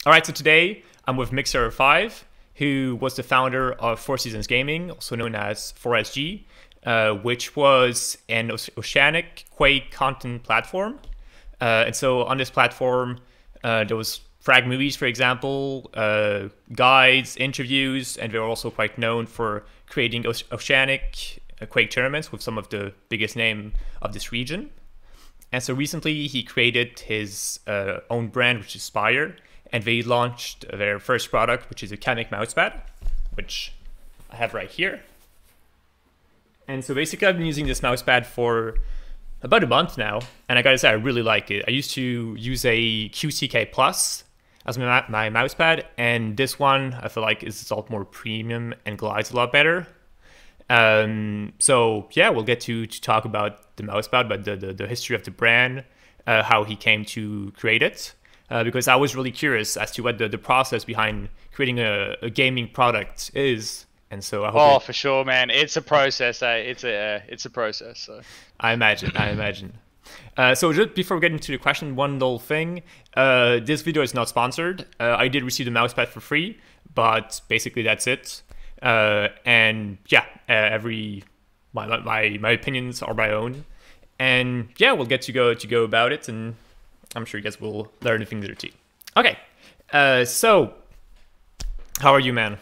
All right, so today I'm with MickZeroFive, who was the founder of Four Seasons Gaming, also known as 4SG, which was an oceanic Quake content platform. And so on this platform, there was frag movies, for example, guides, interviews, and they were also quite known for creating oceanic Quake tournaments with some of the biggest name of this region. And so recently he created his own brand, which is Spyre, and they launched their first product, which is a Kamek Mousepad, which I have right here. And so basically I've been using this mousepad for about a month now, and I gotta say I really like it. I used to use a QCK Plus as my mousepad, and this one I feel like is a lot more premium and glides a lot better. So yeah, we'll get to talk about the mousepad, but the history of the brand, how he came to create it, because I was really curious as to what the process behind creating a gaming product is. And so I hope. Oh, for sure, man. It's a process. It's a process. So. I imagine. So just before we get into the question, one little thing. This video is not sponsored. I did receive the mousepad for free, but basically that's it. And yeah, my opinions are my own. And yeah, we'll get to go about it, and I'm sure you guys will learn a thing or two. Okay. So how are you, man?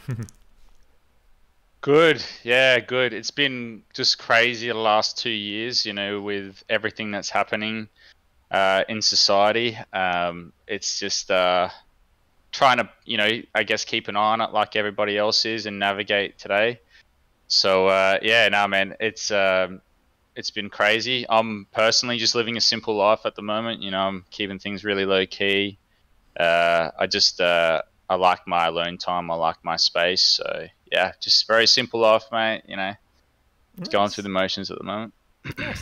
Good. Yeah, good. It's been just crazy the last 2 years, with everything that's happening in society. It's just trying to, I guess keep an eye on it like everybody else is and navigate today. So yeah, no, man, it's been crazy. I'm personally just living a simple life at the moment. I'm keeping things really low key. I like my alone time. I like my space. So yeah, just very simple life, mate. It's going through the motions at the moment.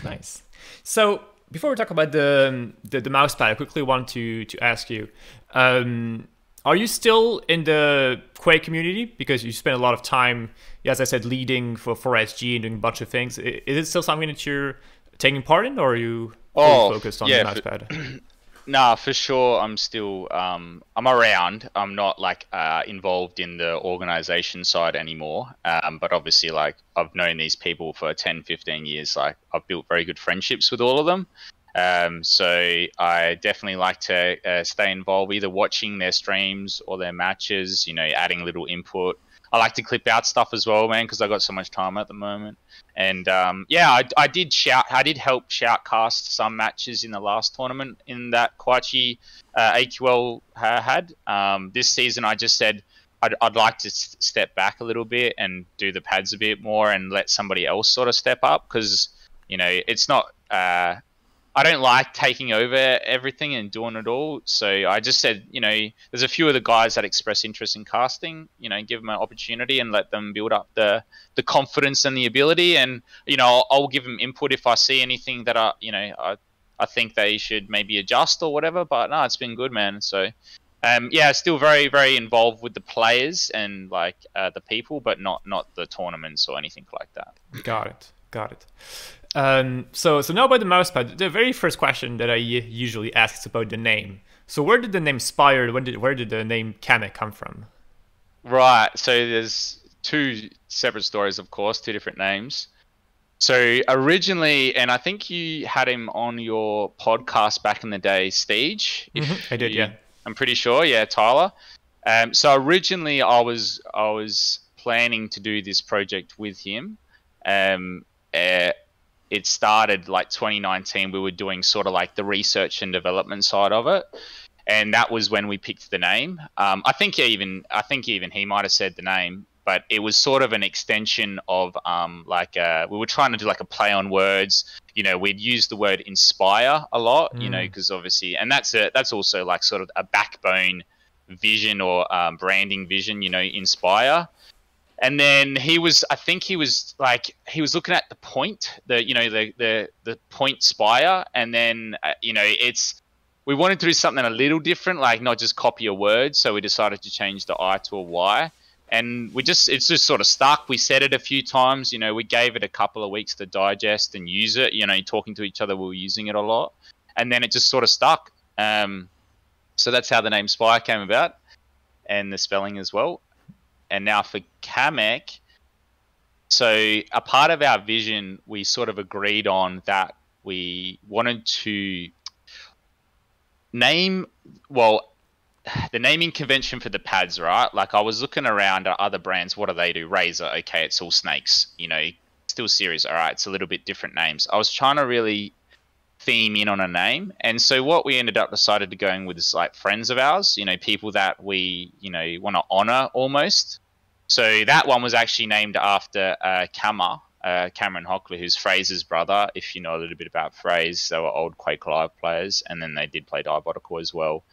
Nice. So before we talk about the mousepad, I quickly want to ask you, are you still in the Quake community? Because you spend a lot of time, as I said, leading for 4SG and doing a bunch of things. Is it still something that you're taking part in, or are you fully focused on the mousepad? Nah, for sure. I'm still I'm around. I'm not like involved in the organization side anymore. But obviously, like, I've known these people for 10, 15 years. Like, I've built very good friendships with all of them. So I definitely like to stay involved, either watching their streams or their matches. Adding little input. I like to clip out stuff as well, man, because I got so much time at the moment. And yeah, I did help shoutcast some matches in the last tournament in that Kwachi AQL had. This season, I just said I'd like to step back a little bit and do the pads a bit more and let somebody else sort of step up, because it's not. I don't like taking over everything and doing it all. So I just said, there's a few of the guys that express interest in casting, give them an opportunity and let them build up the confidence and the ability. And, I'll give them input if I see anything that I think they should maybe adjust or whatever. But no, it's been good, man. So, yeah, still very, very involved with the players and the people, but not the tournaments or anything like that. Got it. So now about the mousepad, the very first question that I usually ask is about the name. So where did the name Spyre, where did the name Kamek come from? Right, so there's two separate stories, of course, two different names. So originally, and I think you had him on your podcast back in the day, Steege. I did, yeah. I'm pretty sure, yeah, Tyler. So originally I was planning to do this project with him. It started like 2019. We were doing sort of like the research and development side of it, and that was when we picked the name. I think even he might have said the name, but it was sort of an extension of we were trying to do like a play on words. We'd use the word inspire a lot, because obviously, and that's also like sort of a backbone vision or branding vision, inspire. And then I think he was looking at the point, the point Spire, and then we wanted to do something a little different, like not just copy a word, so we decided to change the I to a Y, and it's just sort of stuck. We said it a few times, we gave it a couple of weeks to digest and use it, talking to each other, we were using it a lot, and then it just sort of stuck. So that's how the name Spire came about. and the spelling as well. And now for Kamek, so a part of our vision, we sort of agreed on that we wanted to name, well, the naming convention for the pads, right? Like I was looking around at other brands. What do they do? Razer, okay, it's all snakes. You know, Steel Series, all right, it's a little bit different names. I was trying to really theme in on a name, and so what we ended up decided to going with is like friends of ours. You know, people that we want to honor almost. So that one was actually named after Cameron Hockler, who's Fraser's brother. If you know a little bit about Fraser, they were old Quake Live players, and then they did play Diabolical as well.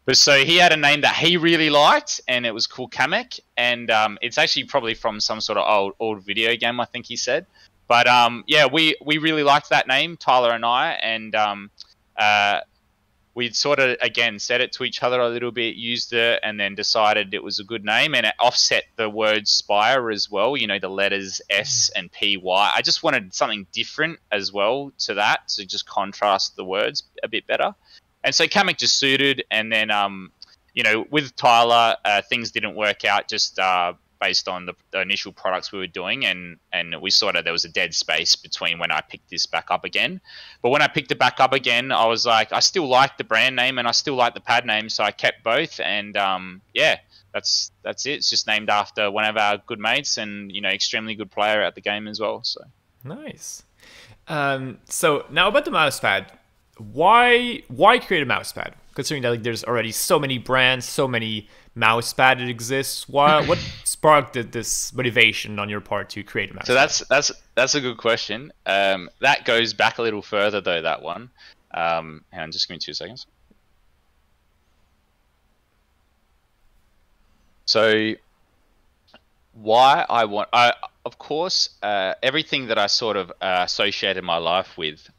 But so he had a name that he really liked, and it was called Kamek, and it's actually probably from some sort of old video game, I think he said. But yeah, we really liked that name, Tyler and I, and we'd sort of, again, said it to each other a little bit, used it, and then decided it was a good name, and it offset the word Spyre as well, you know, the letters S and PY. I just wanted something different as well to that, to just contrast the words a bit better. And so Kamek just suited, and then, you know, with Tyler, things didn't work out just based on the initial products we were doing, and we saw that there was a dead space between when I picked this back up again. But when I picked it back up again, I was like, I still like the brand name and I still like the pad name, so I kept both, and yeah, that's it. It's just named after one of our good mates, and you know, extremely good player at the game as well. So nice. So now about the Mousepad. Why create a Mousepad? Considering that like, there's already so many brands, so many Mousepad that exists. What sparked this motivation on your part to create a Mousepad? So that's a good question. That goes back a little further though. That one. Hang on, just give me 2 seconds. So why I want, of course, everything that I sort of associated my life with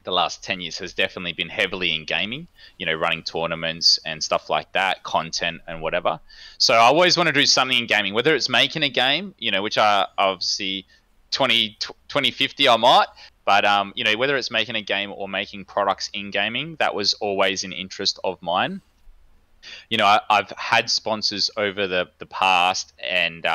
the last 10 years has definitely been heavily in gaming, you know, running tournaments and stuff like that, content and whatever. So I always want to do something in gaming, whether it's making a game, you know, which I obviously 2050 I might, but you know, whether it's making a game or making products in gaming, that was always an interest of mine. You know, I've had sponsors over the past, and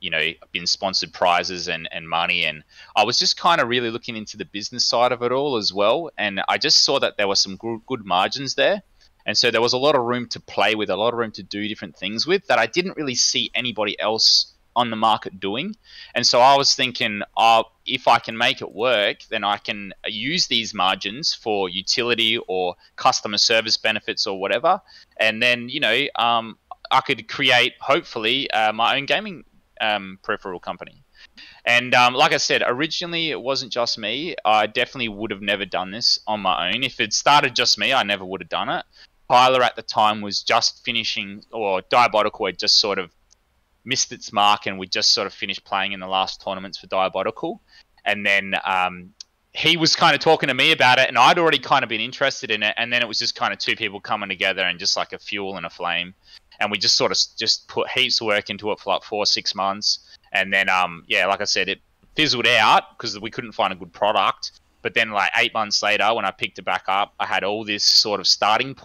you know, been sponsored prizes and money, and I was just kind of really looking into the business side of it all as well, and I just saw that there were some good margins there, and so there was a lot of room to play with, a lot of room to do different things with that I didn't really see anybody else on the market doing. And so I was thinking, if I can make it work, then I can use these margins for utility or customer service benefits or whatever, and then, you know, I could create hopefully my own gaming peripheral company. And like I said, originally it wasn't just me. I definitely would have never done this on my own. If it started just me, I never would have done it. Tyler at the time was just finishing, or Diabolical had just sort of missed its mark, and we just sort of finished playing in the last tournaments for Diabolical. And then he was kind of talking to me about it, and I'd already kind of been interested in it. And then it was just kind of two people coming together and just like a fuel and a flame. And we just sort of just put heaps of work into it for like 4 or 6 months. And then, yeah, like I said, it fizzled out because we couldn't find a good product. But then like 8 months later, when I picked it back up, I had all this sort of starting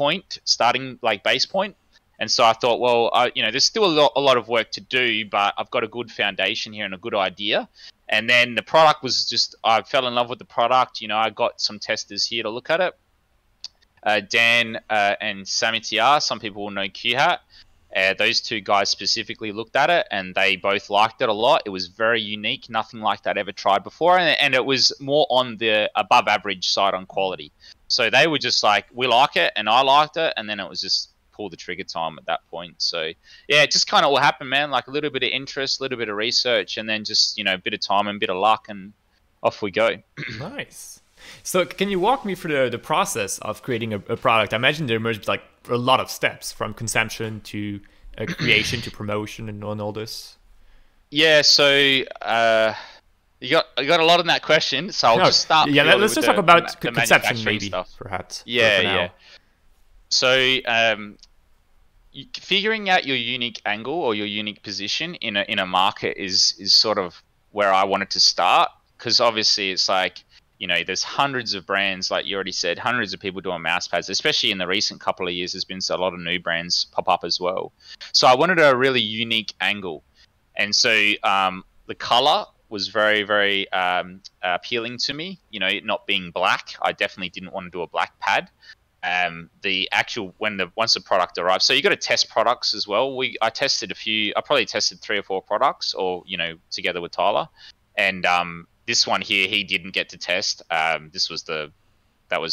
like base point. And so I thought, well, you know, there's still a lot of work to do, but I've got a good foundation here and a good idea. And then the product was just, I fell in love with the product. You know, I got some testers here to look at it. Dan and Samitiar, some people will know QHat. Those two guys specifically looked at it, and they both liked it a lot. It was very unique, nothing like that ever tried before, and it was more on the above average side on quality. So they were just like, we like it, and I liked it, and then it was just pull the trigger time at that point. So yeah, it just kind of all happened, man. Like a little bit of interest, a little bit of research, and then just, you know, a bit of time and a bit of luck, and off we go. Nice. So can you walk me through the process of creating a product? I imagine there must be like a lot of steps from consumption to creation to promotion and all this. Yeah, so you got a lot in that question. So I'll just start. Yeah, let's just talk about conception maybe, stuff. Perhaps. Yeah, yeah. So figuring out your unique angle or your unique position in a market is sort of where I wanted to start, because obviously it's like, You know, there's hundreds of brands, like you already said, hundreds of people doing mouse pads, especially in the recent couple of years. There's been a lot of new brands pop up as well. So I wanted a really unique angle. And so the color was very, very appealing to me. You know, not being black, I definitely didn't want to do a black pad. The actual once the product arrives, so you got to test products as well. I tested a few. I probably tested 3 or 4 products, or together with Tyler. And this one here, he didn't get to test. That was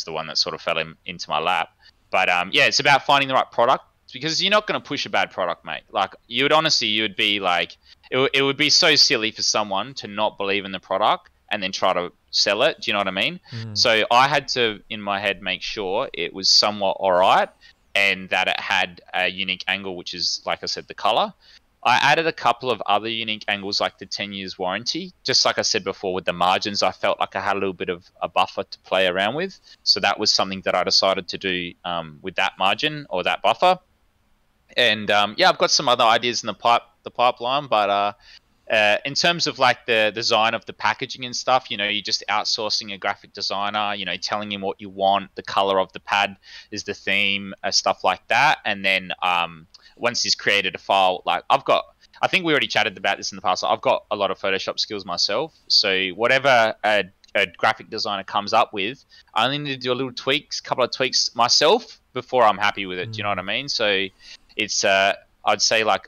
the one that sort of fell into my lap. But yeah, it's about finding the right product, because you're not going to push a bad product, mate. Like you would be like, it would be so silly for someone to not believe in the product and then try to sell it. Do you know what I mean? So I had to, in my head, make sure it was somewhat all right, and that it had a unique angle, which is, like I said, the color. I added a couple of other unique angles, like the 10 years warranty. Just like I said before, with the margins, I felt like I had a little bit of a buffer to play around with. So that was something that I decided to do with that margin or that buffer. And yeah, I've got some other ideas in the pipeline, but in terms of like the design of the packaging and stuff, you're just outsourcing a graphic designer, telling him what you want, the color of the pad is the theme, stuff like that. And then once he's created a file, like I think we already chatted about this in the past. I've got a lot of Photoshop skills myself. So whatever a graphic designer comes up with, I only need to do a couple of tweaks myself before I'm happy with it. Do you know what I mean? So it's, I'd say like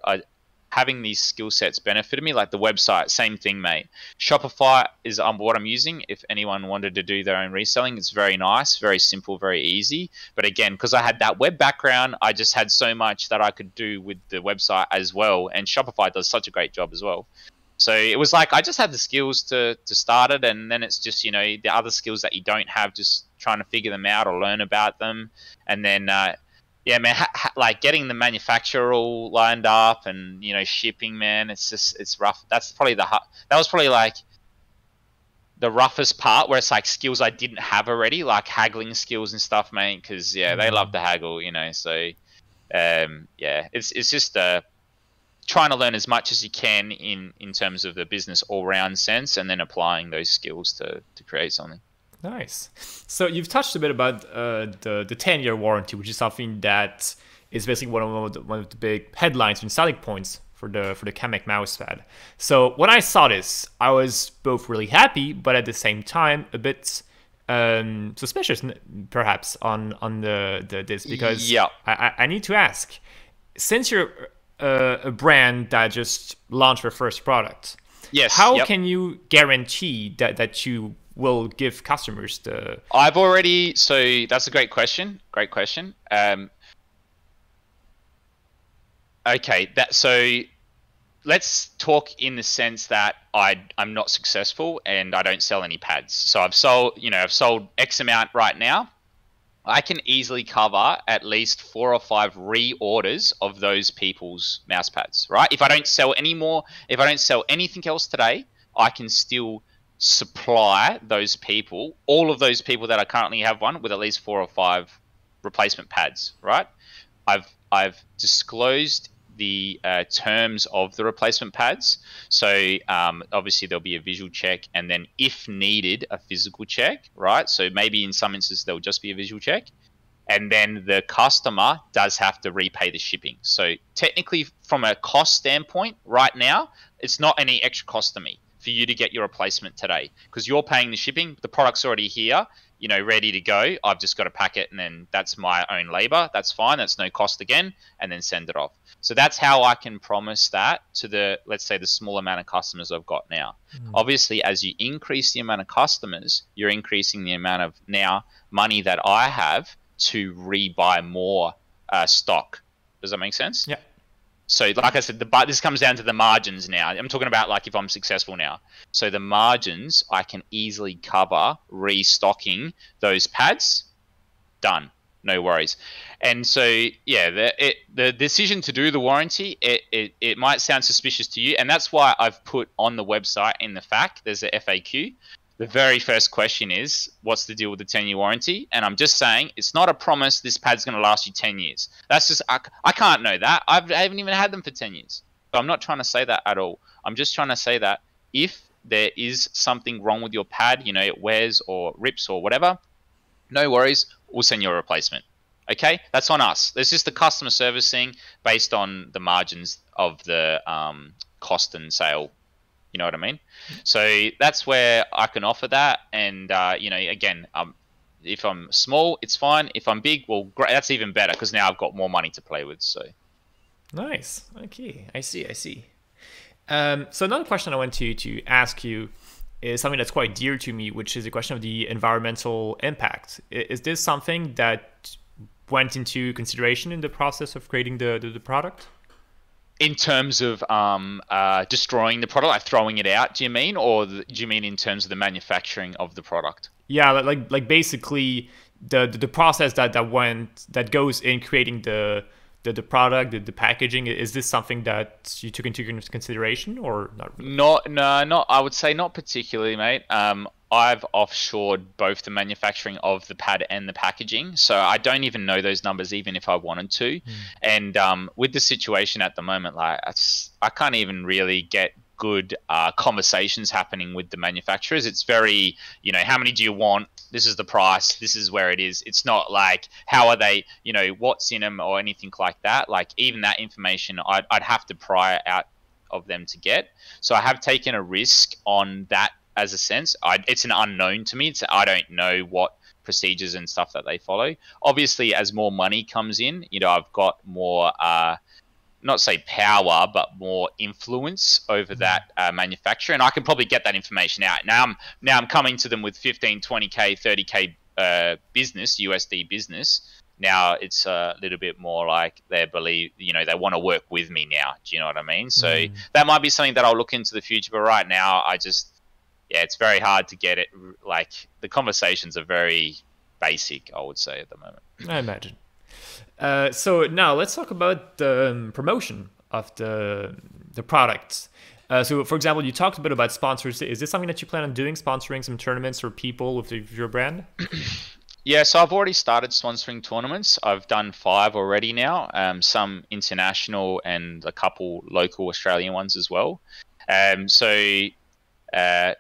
having these skill sets benefited me. Like the website, same thing, mate. Shopify is what I'm using. If anyone wanted to do their own reselling, it's very nice, very simple, very easy. But again, because I had that web background, I just had so much that I could do with the website as well. And Shopify does such a great job as well. So it was like I just had the skills to start it, and then it's just the other skills that you don't have, just trying to figure them out or learn about them, and then yeah, man, like getting the manufacturer all lined up and shipping, man, it's rough. That was probably like the roughest part, where it's like skills I didn't have already, like haggling skills and stuff, mate. Because they love to haggle, So yeah, it's just trying to learn as much as you can in terms of the business all round sense, and then applying those skills to create something. Nice. So you've touched a bit about the 10-year warranty, which is something that is basically one of the big headlines and selling points for the Kamek mousepad. So when I saw this, I was both really happy, but at the same time a bit suspicious, perhaps, on this, because I need to ask, since you're a brand that just launched their first product, how can you guarantee that you will give customers the... So that's a great question. Okay, so let's talk in the sense that I'm not successful and I don't sell any pads. So I've sold X amount right now. I can easily cover at least 4 or 5 reorders of those people's mouse pads, right? If I don't sell anything else today, I can still supply those people, all of those people that I currently have one, with at least 4 or 5 replacement pads, right? I've disclosed the terms of the replacement pads. So obviously there'll be a visual check, and then if needed, a physical check, right? So maybe in some instances there'll just be a visual check, and then the customer does have to repay the shipping. So technically, from a cost standpoint, right now, it's not any extra cost to me for you to get your replacement today, because you're paying the shipping. The product's already here, ready to go. I've just got to pack it, and then that's my own labor. That's fine. That's no cost again, and then send it off. So that's how I can promise that to let's say the small amount of customers I've got now. Obviously, as you increase the amount of customers, you're increasing the amount of money that I have to rebuy more stock. Does that make sense? Yeah. So like I said, this comes down to the margins now. I'm talking about like if I'm successful now. So the margins, I can easily cover restocking those pads. Done. No worries. And so, yeah, the decision to do the warranty, it might sound suspicious to you. And that's why I've put on the website in the FAQ, there's a FAQ. The very first question is, what's the deal with the 10-year warranty? And I'm just saying, it's not a promise this pad's going to last you 10 years. That's just, I can't know that. I haven't even had them for 10 years. So I'm not trying to say that at all. I'm just trying to say that if there is something wrong with your pad, it wears or rips or whatever, no worries, we'll send you a replacement. Okay, that's on us. There's just the customer service thing based on the margins of the cost and sale. You know what I mean? So that's where I can offer that. And again, if I'm small, it's fine. If I'm big, well, great. That's even better because now I've got more money to play with. So nice. Okay, I see. So another question I want to ask you is something that's quite dear to me, which is the question of the environmental impact. Is this something that went into consideration in the process of creating the product? in terms of destroying the product, like throwing it out, do you mean? Or do you mean in terms of the manufacturing of the product? Yeah, like basically the process that goes in creating the product, the packaging. Is this something that you took into consideration or not really? Not. I would say not particularly, mate. I've offshored both the manufacturing of the pad and the packaging, so I don't even know those numbers, even if I wanted to. And with the situation at the moment, like I can't even really get good conversations happening with the manufacturers. It's very, how many do you want? This is the price. This is where it is. It's not like, how are they, what's in them or anything like that. Like even that information, I'd have to pry out of them to get. So I have taken a risk on that as a sense. It's an unknown to me. I don't know what procedures and stuff that they follow. Obviously, as more money comes in, I've got more not say power, but more influence over that manufacturer, and I can probably get that information out. Now I'm coming to them with 15, 20k, 30k business, USD business. Now it's a little bit more like they believe, they want to work with me now. Do you know what I mean? So that might be something that I'll look into the future. But right now, it's very hard to get it. Like the conversations are very basic, I would say, at the moment. I imagine. So now let's talk about the promotion of the products. So for example, you talked a bit about sponsors. Is this something that you plan on doing, sponsoring some tournaments or people with your brand? Yeah, so I've already started sponsoring tournaments. I've done 5 already now, some international and a couple local Australian ones as well.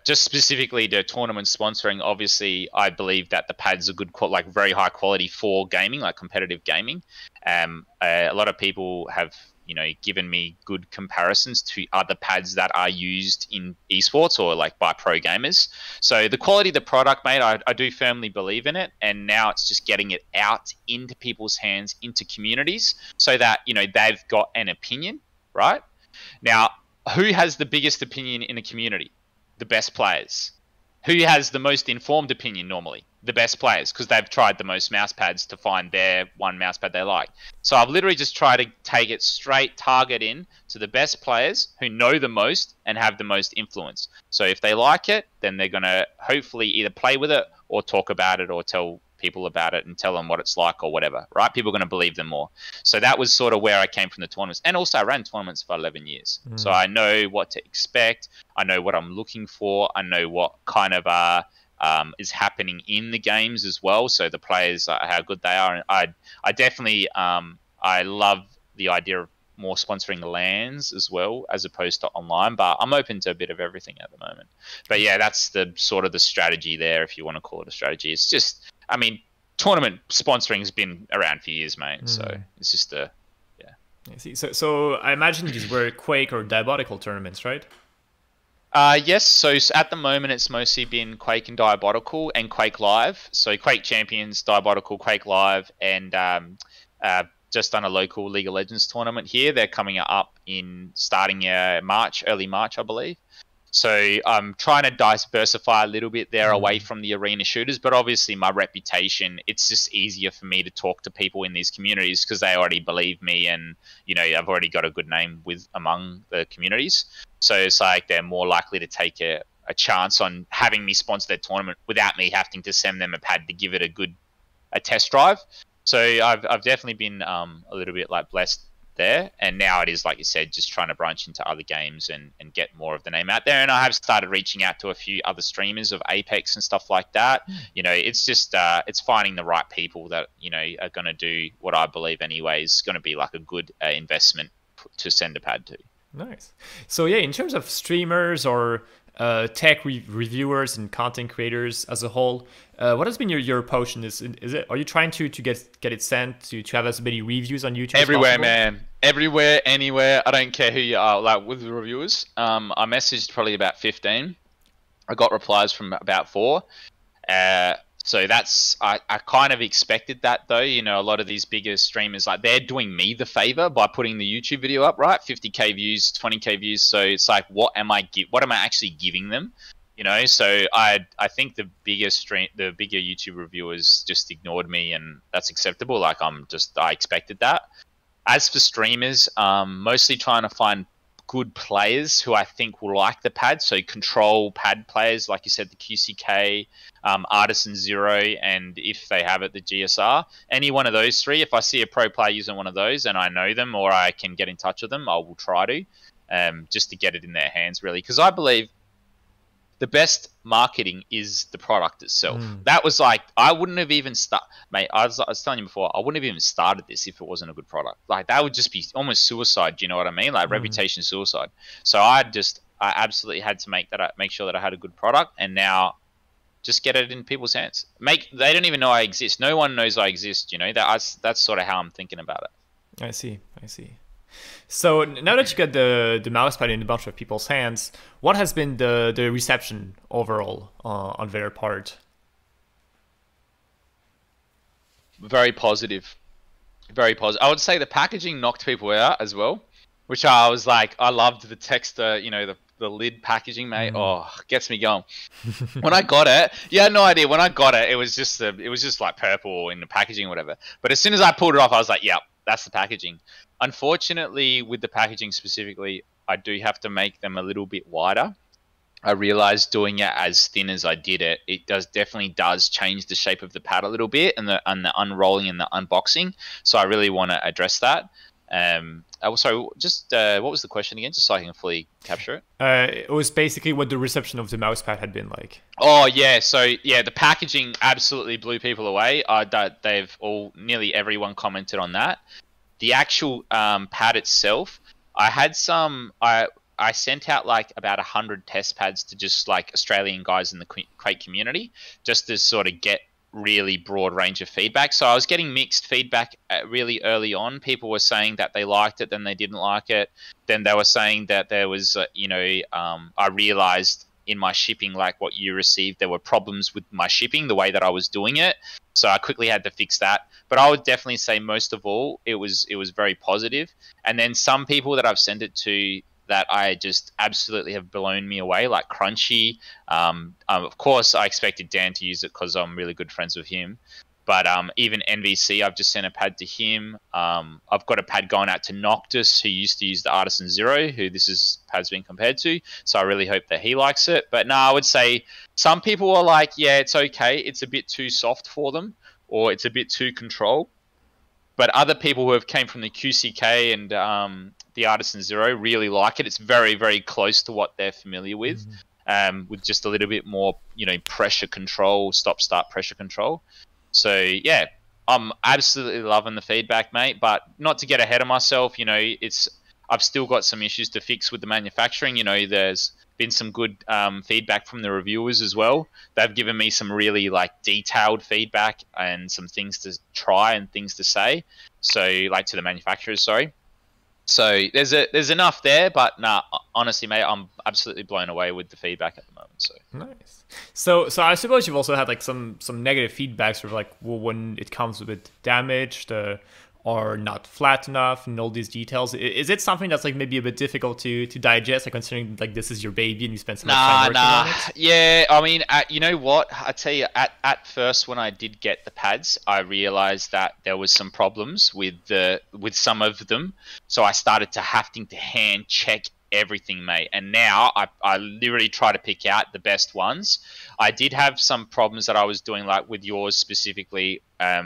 Just specifically to tournament sponsoring, obviously, I believe that the pads are good, very high quality for gaming, like competitive gaming. A lot of people have, given me good comparisons to other pads that are used in esports or like by pro gamers. So the quality of the product, mate, I do firmly believe in it. And now it's just getting it out into people's hands, into communities, so that, they've got an opinion, right? Now, who has the biggest opinion in a community? The best players. Who has the most informed opinion normally? The best players, because they've tried the most mouse pads to find their one mouse pad they like. So I've literally just tried to take it straight, target in to the best players who know the most and have the most influence. So if they like it, then they're going to hopefully either play with it or talk about it or tell people about it and tell them what it's like or whatever, right? People are going to believe them more. So that was sort of where I came from the tournaments. And also I ran tournaments for 11 years. So I know what to expect. I know what I'm looking for. I know what kind of is happening in the games as well. So the players, how good they are. And I definitely, I love the idea of more sponsoring LANs as well, as opposed to online, but I'm open to a bit of everything at the moment. But yeah, that's the sort of the strategy there, if you want to call it a strategy. It's just, tournament sponsoring has been around for years, mate. So it's just I see. So I imagine these were Quake or Diabolical tournaments, right? Yes. So at the moment, it's mostly been Quake and Diabolical and Quake Live. So Quake Champions, Diabolical, Quake Live, and just done a local League of Legends tournament here. They're coming up in starting early March, I believe. So I'm trying to diversify a little bit there away from the arena shooters, but obviously my reputation, it's just easier for me to talk to people in these communities because they already believe me and, I've already got a good name among the communities. So it's like they're more likely to take a chance on having me sponsor their tournament without me having to send them a pad to give it a test drive. So I've definitely been a little bit blessed there, and now it is, like you said, just trying to branch into other games and get more of the name out there. And I have started reaching out to a few other streamers of Apex and stuff like that. It's just it's finding the right people that are going to do what I believe anyway is going to be like a good investment to send a pad to. Nice. So yeah, in terms of streamers or tech reviewers and content creators as a whole. What has been your approach in this? Is it, are you trying to get it sent to have as many reviews on YouTube Everywhere, as possible? man. Everywhere, anywhere. I don't care who you are. Like with the reviewers, I messaged probably about 15. I got replies from about 4. So that's I kind of expected that though. You know, a lot of these bigger streamers, like, they're doing me the favor by putting the YouTube video up, right? 50k views, 20k views. So it's like, what am I actually giving them? You know, so I think the bigger YouTube reviewers just ignored me, and that's acceptable. Like, I expected that. As for streamers, mostly trying to find good players who I think will like the pad. So control pad players, like you said, the QCK, Artisan Zero, and if they have it, the GSR. Any one of those 3, if I see a pro player using one of those and I know them or I can get in touch with them, I will try to, just to get it in their hands, really. Because I believe the best marketing is the product itself. That was like, I wouldn't have even mate, I was telling you before, I wouldn't have even started this if it wasn't a good product. Like, that would just be almost suicide. Do you know what I mean? Like, reputation suicide. So I absolutely had to make sure that I had a good product, and now just get it in people's hands. They don't even know I exist. No one knows I exist. You know, that's sort of how I'm thinking about it. I see. So now that you got the mousepad in a bunch of people's hands, what has been the reception overall on their part? Very positive. Very positive. I would say the packaging knocked people out as well, which I was like, I loved the texture, you know, the lid packaging, mate. Oh, gets me going. When I got it, you had no idea. When I got it, it was just like purple in the packaging or whatever. But as soon as I pulled it off, I was like, yep, that's the packaging. Unfortunately, with the packaging specifically, I do have to make them a little bit wider. I realized doing it as thin as I did it, definitely does change the shape of the pad a little bit, and the unrolling and the unboxing. So I really want to address that. Also, just what was the question again, just so I can fully capture it? It was basically what the reception of the mousepad had been like. Oh yeah, so yeah, the packaging absolutely blew people away. Nearly everyone commented on that. The actual pad itself, I sent out like about 100 test pads to just like Australian guys in the Quake community, just to sort of get really broad range of feedback. So I was getting mixed feedback really early on. People were saying that they liked it, then they didn't like it. Then they were saying that there was, I realized in my shipping, like what you received, there were problems with my shipping, the way that I was doing it. So I quickly had to fix that. But I would definitely say most of all, it was very positive. And then some people that I've sent it to that I just absolutely have blown me away, like Crunchy. Of course, I expected Dan to use it because I'm really good friends with him. But even NVC, I've just sent a pad to him. I've got a pad going out to Noctis, who used to use the Artisan Zero, who pad's been compared to. So I really hope that he likes it. But no, I would say some people are like, yeah, it's okay. It's a bit too soft for them, or it's a bit too controlled. But other people who have came from the QCK and the Artisan Zero really like it. It's very, very close to what they're familiar with just a little bit more, pressure control, stop-start pressure control. So yeah, I'm absolutely loving the feedback, mate. But not to get ahead of myself, I've still got some issues to fix with the manufacturing. There's been some good feedback from the reviewers as well. They've given me some really detailed feedback and some things to try and things to say. So to the manufacturers, sorry. So there's enough there, but nah, honestly, mate, I'm absolutely blown away with the feedback at the moment. So nice. So I suppose you've also had some negative feedback, sort of when it comes with damage, or not flat enough, and all these details. Is it something that's maybe a bit difficult to digest, considering this is your baby and you spent so much time working on it? Yeah, I mean, you know what? I tell you, at first when I did get the pads, I realized that there was some problems with some of them, so I started to having to hand check everything, mate. And now I literally try to pick out the best ones. I did have some problems that I was doing, with yours specifically.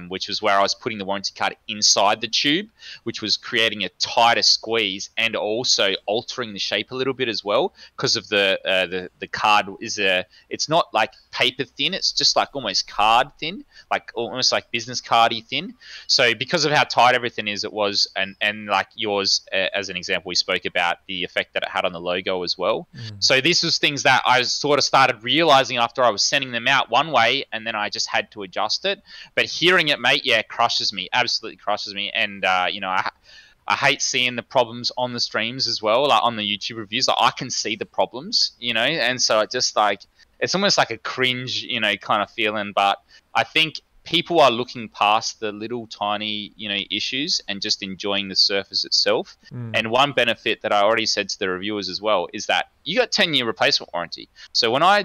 which was where I was putting the warranty card inside the tube, which was creating a tighter squeeze and also altering the shape a little bit as well, because of the card it's not like paper thin, it's just like almost card thin, like almost like business cardy thin. So because of how tight everything is, it was, and like yours, as an example, we spoke about the effect that it had on the logo as well. So this was things that I sort of started realizing after I was sending them out one way, and then I just had to adjust it. But hearing it, mate, yeah, crushes me, absolutely crushes me. And you know, I hate seeing the problems on the streams as well, like on the YouTube reviews. Like, I can see the problems, you know, and so it just like, it's almost like a cringe, you know, kind of feeling. But I think people are looking past the little tiny, you know, issues and just enjoying the surface itself. And one benefit that I already said to the reviewers as well is that you got 10-year replacement warranty. So when I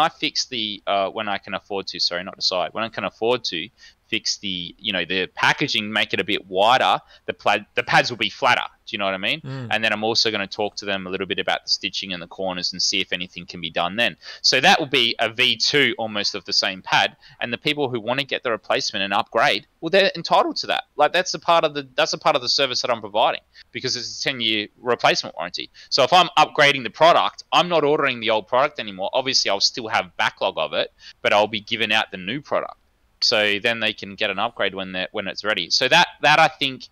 fix the when I can afford to fix the, you know, the packaging, make it a bit wider, the pads will be flatter. Do you know what I mean? And then I'm also going to talk to them a little bit about the stitching in the corners and see if anything can be done then. So that will be a V2 almost of the same pad. And the people who want to get the replacement and upgrade, well, they're entitled to that. Like, that's a part of the service that I'm providing, because it's a 10-year replacement warranty. So if I'm upgrading the product, I'm not ordering the old product anymore. Obviously, I'll still have backlog of it, but I'll be giving out the new product. So then they can get an upgrade when it's ready. So that I think,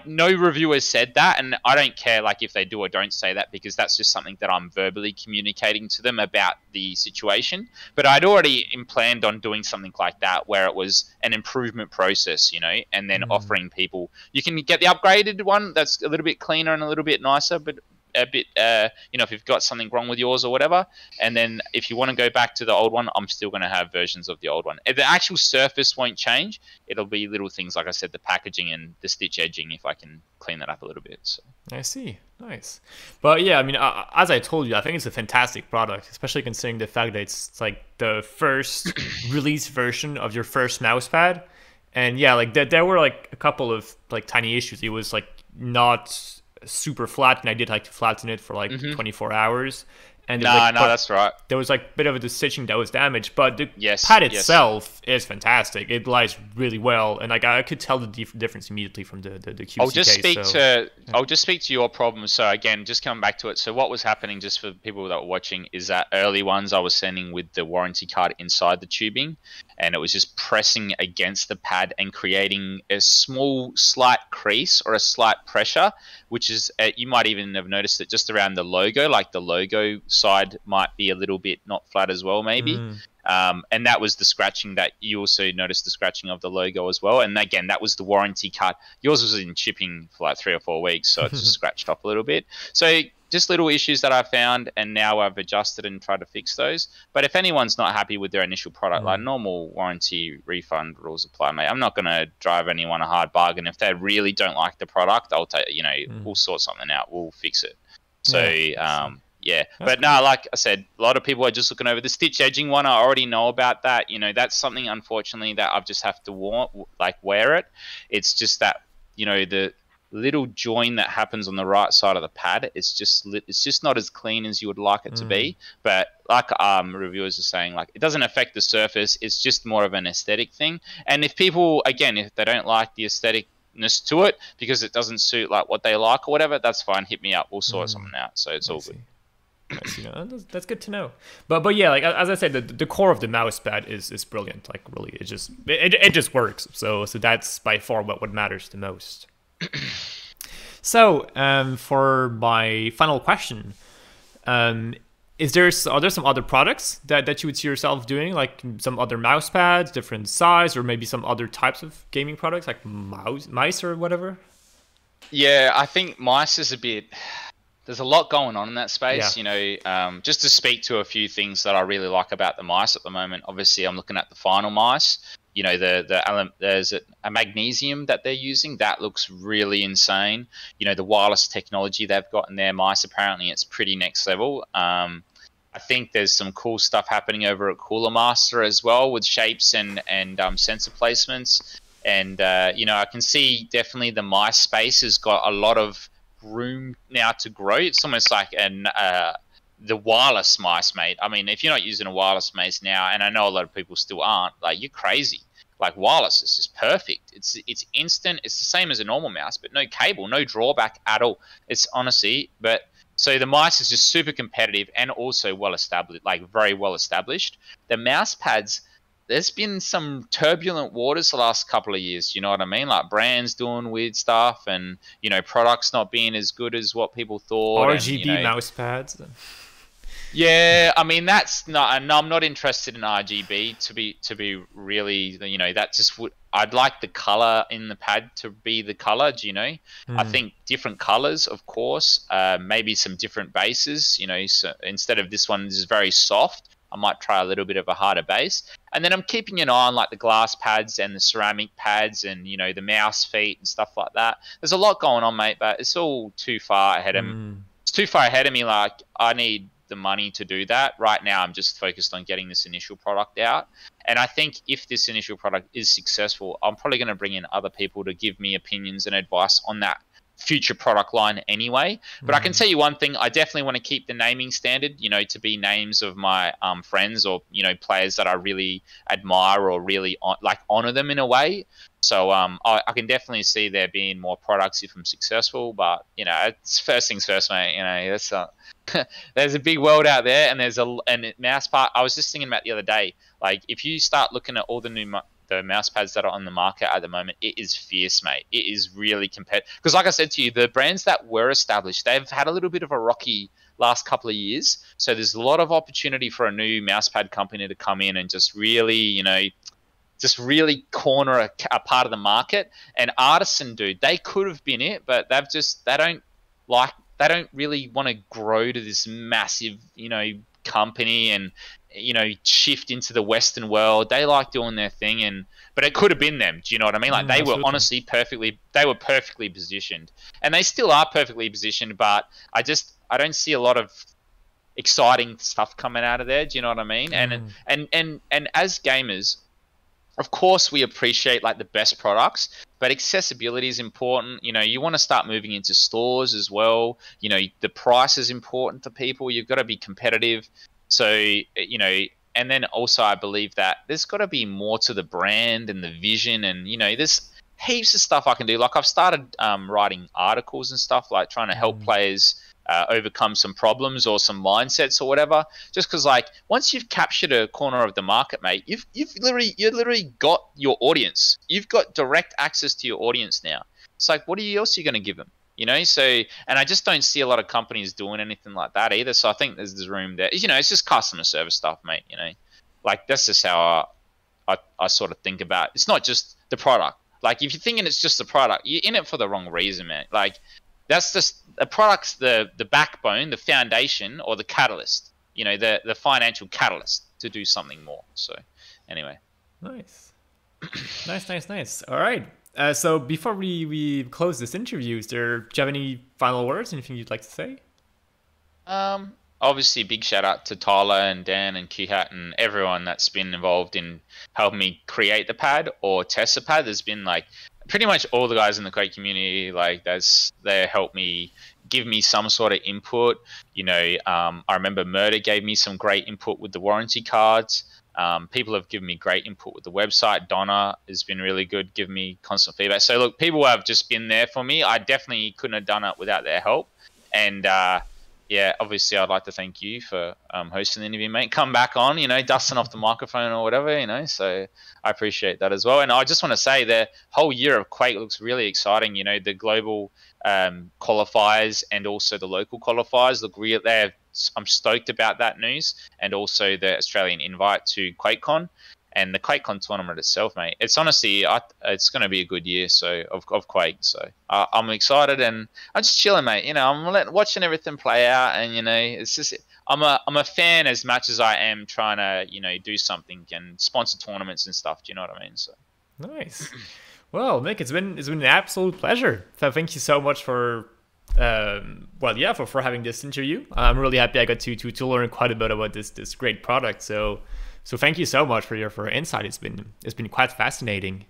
no reviewer said that, and I don't care like if they do or don't say that, because that's just something that I'm verbally communicating to them about the situation. But I'd already planned on doing something like that, where it was an improvement process, you know, and then offering people, you can get the upgraded one that's a little bit cleaner and a little bit nicer, but a bit, you know, if you've got something wrong with yours or whatever. And then if you want to go back to the old one, I'm still going to have versions of the old one. The actual surface won't change. It'll be little things, like I said, the packaging and the stitch edging, if I can clean that up a little bit. So I see. Nice. But yeah, I mean, as I told you, I think it's a fantastic product, especially considering the fact that it's like the first release version of your first mousepad. And yeah, like there were like a couple of like tiny issues. It was like not super flat, and I did like to flatten it for like 24 hours. And that's right. There was like a bit of the stitching that was damaged, but the pad itself is fantastic. It lies really well, and like I could tell the difference immediately from the QC I'll just speak to your problem. So again, just coming back to it. So what was happening, just for people that were watching, is that early ones I was sending with the warranty card inside the tubing, and it was just pressing against the pad and creating a small slight crease or a slight pressure, which is, you might even have noticed it just around the logo, like the logo side might be a little bit not flat as well, maybe. And that was the scratching that you also noticed, the scratching of the logo as well. And again, that was the warranty card. Yours was in shipping for like 3 or 4 weeks, so it's just scratched up a little bit. So just little issues that I found, and now I've adjusted and tried to fix those. But if anyone's not happy with their initial product, like normal warranty refund rules apply, mate. I'm not going to drive anyone a hard bargain. If they really don't like the product, I'll take, you know, we'll sort something out. We'll fix it. So, yeah. But no, like I said, a lot of people are just looking over the stitch edging one. I already know about that. You know, that's something, unfortunately, that I've just have to wear it. It's just that, you know, the little join that happens on the right side of the pad, it's just not as clean as you would like it to be. But like reviewers are saying, like, it doesn't affect the surface. It's just more of an aesthetic thing. And if people, again, if they don't like the aestheticness to it because it doesn't suit like what they like or whatever, that's fine. Hit me up. We'll sort something out. So it's all good. Nice, you know, that's good to know. But yeah, like as I said, the core of the mousepad is brilliant. Like really, it just works. So that's by far what matters the most. So for my final question, are there some other products that you would see yourself doing, like some other mouse pads, different size, or maybe some other types of gaming products like mice or whatever? Yeah, I think mice is a bit. There's a lot going on in that space, you know. Just to speak to a few things that I really like about the mice at the moment. Obviously, I'm looking at the final mice. You know, there's a magnesium that they're using that looks really insane. You know, the wireless technology they've got in their mice, apparently it's pretty next level. I think there's some cool stuff happening over at Cooler Master as well with shapes and sensor placements. And you know, I can see definitely the mice space has got a lot of room now to grow. It's almost like the wireless mice, mate. I mean, if you're not using a wireless mice now, and I know a lot of people still aren't, like, you're crazy. like wireless is just perfect. It's instant. It's the same as a normal mouse, but no cable, no drawback at all. It's honestly, but so the mice is just super competitive and also well established, like very well established. The mouse pads, there's been some turbulent waters the last couple of years. You know what I mean? Like brands doing weird stuff, and products not being as good as what people thought. RGB mouse pads. Yeah, I mean that's not. And I'm not interested in RGB to be really. That just would. I'd like the color in the pad to be the color. I think different colors, of course. Maybe some different bases. So instead of this one is very soft, I might try a little bit of a harder base. And then I'm keeping an eye on like the glass pads and the ceramic pads and the mouse feet and stuff like that. There's a lot going on, mate, but it's all too far ahead of me. It's too far ahead of me. Like I need the money to do that. Right now I'm just focused on getting this initial product out. And I think if this initial product is successful, I'm probably going to bring in other people to give me opinions and advice on that future product line anyway. But I can tell you one thing, I definitely want to keep the naming standard, to be names of my friends or players that I really admire or really honor them in a way. So I can definitely see there being more products if I'm successful, but it's first things first, mate. That's there's a big world out there, and and mouse part. I was just thinking about the other day, like if you start looking at all the mouse pads that are on the market at the moment, it is fierce, mate. It is really competitive. Because like I said to you, the brands that were established, they've had a little bit of a rocky last couple of years. So there's a lot of opportunity for a new mousepad company to come in and just really, really corner a part of the market. And Artisan, dude, they could have been it, but they don't really want to grow to this massive, company and shift into the Western world. They like doing their thing, but it could have been them. Do you know what I mean? Like they were honestly perfectly positioned, and they still are perfectly positioned. But I don't see a lot of exciting stuff coming out of there. Do you know what I mean? And as gamers, of course, we appreciate like the best products, but accessibility is important. You want to start moving into stores as well. The price is important to people. You've got to be competitive. So, and then also I believe that there's got to be more to the brand and the vision, and, there's heaps of stuff I can do. Like I've started writing articles and stuff, like trying to help players overcome some problems or some mindsets or whatever. Just because, like, once you've captured a corner of the market, mate, you've literally got your audience. You've got direct access to your audience now. It's like, what else are you going to give them? So, and I just don't see a lot of companies doing anything like that either. So I think there's room there. It's just customer service stuff, mate. Like that's just how I sort of think about it. It's not just the product. Like if you're thinking it's just the product, you're in it for the wrong reason, man. Like that's just the product's the backbone, the foundation, or the catalyst. The financial catalyst to do something more. So, anyway. Nice. Nice. All right. So before we close this interview, do you have any final words? Anything you'd like to say? Obviously, big shout out to Tyler and Dan and QHat and everyone that's been involved in helping me create the pad or test the pad. There's been like pretty much all the guys in the Quake community, like they helped me, give me some sort of input. I remember Murder gave me some great input with the warranty cards. People have given me great input with the website. Donna has been really good, giving me constant feedback. So look, people have just been there for me. I definitely couldn't have done it without their help. And yeah, obviously I'd like to thank you for hosting the interview, mate. Come back on, dusting off the microphone or whatever, so I appreciate that as well. And I just want to say the whole year of Quake looks really exciting. The global qualifiers and also the local qualifiers look real. I'm stoked about that news, and also the Australian invite to QuakeCon and the QuakeCon tournament itself, mate. It's honestly, it's going to be a good year of Quake. So I'm excited, and I'm just chilling, mate. I'm watching everything play out, and it's just I'm a fan as much as I am trying to do something and sponsor tournaments and stuff. Do you know what I mean? So nice. Well, Mick, it's been an absolute pleasure. So thank you so much for for having this interview. I'm really happy I got to learn quite a bit about this great product. So thank you so much for your insight. It's been quite fascinating.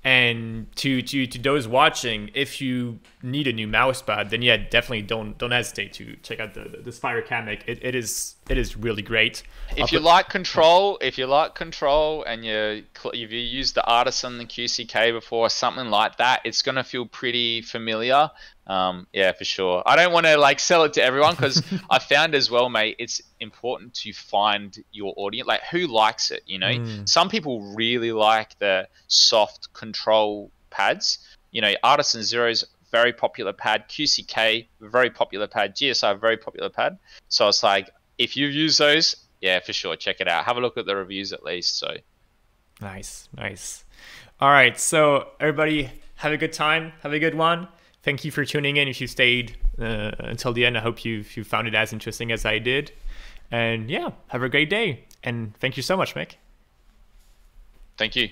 And to those watching, if you need a new mouse pad, then yeah, definitely don't hesitate to check out the Spyre Kamek. It is really great. If you like control, and if you used the Artisan, the QCK before, something like that, it's gonna feel pretty familiar. Yeah, for sure. I don't want to like sell it to everyone, because I found as well, mate, it's important to find your audience, like who likes it. You know, some people really like the soft control pads. You know, Artisan Zero's very popular pad, QCK very popular pad, GSI very popular pad. So it's like, if you use those, yeah, for sure, check it out. Have a look at the reviews at least. So nice. All right, so everybody, have a good time, have a good one. Thank you for tuning in. If you stayed until the end, I hope you found it as interesting as I did. And yeah, have a great day. And thank you so much, Mick. Thank you.